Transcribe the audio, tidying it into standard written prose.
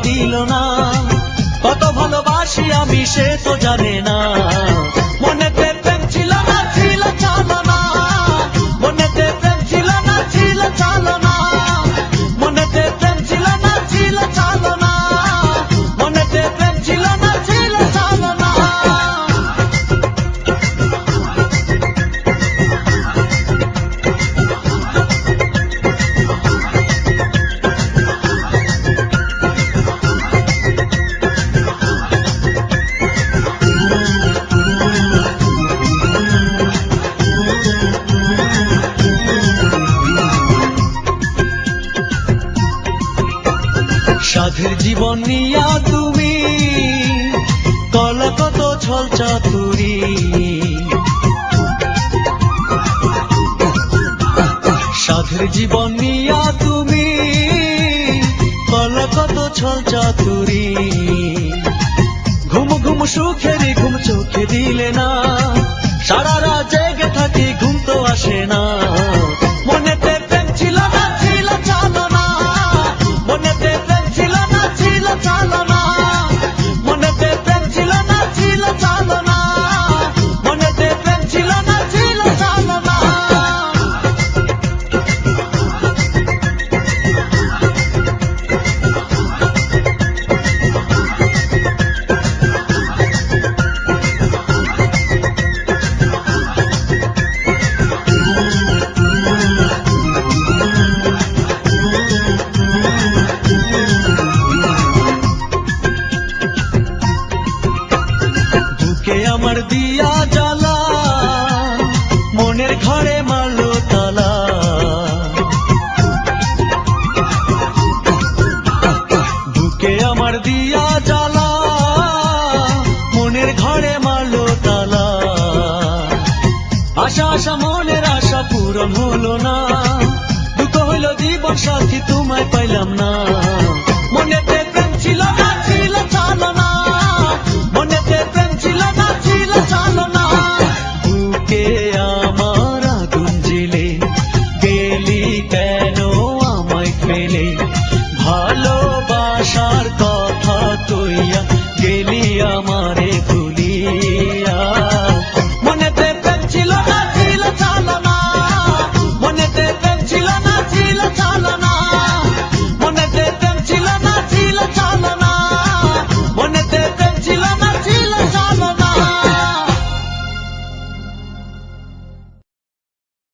দিল না। কত ভালোবাসি আমি সে তো জানে না, মনেতে প্রেম ছিল না ছিল চালনা, মনেতে প্রেম ছিল না ছিল চালনা, মনেতে প্রেম ছিল না ছিল চালনা, মনেতে প্রেম ছিল না ছিল চালনা। সাধের জীবন নিয়া তুমি কলা কত ছল চাতুরি, সাধের জীবন নিয়া তুমি কলা কত ছল চাতুরি। ঘুম ঘুম সুখের ঘুম চোখে দিলে না, সারা রাত জেগে থাকি ঘুম তো আসে না। মনেতে প্রেম ছিল না ছিল চালনা, মনেতে প্রেম ছিল না ছিল চালনা, মনেতে প্রেম ছিল না ছিল চালনা, মনেতে প্রেম ছিল না ছিল চালনা। বুকে আমার দিয়া জ্বালা, মনের ঘরে মারলো তালা। বুকে আমার দিয়া জ্বালা, মনের ঘরে মারলো তালা। আশা আশা মনের আশা পূরণ হলো না, দুঃখ হইল জীবন সাথী তোমায় পাইলাম না। মনেতে প্রেম ছিল না ছিল চালনা, মনেতে প্রেম ছিল না ছিল চালনা। বুকে আমার আগুন জ্বেলে গেলি কেন আমায় ফেলে, ভালোবাসার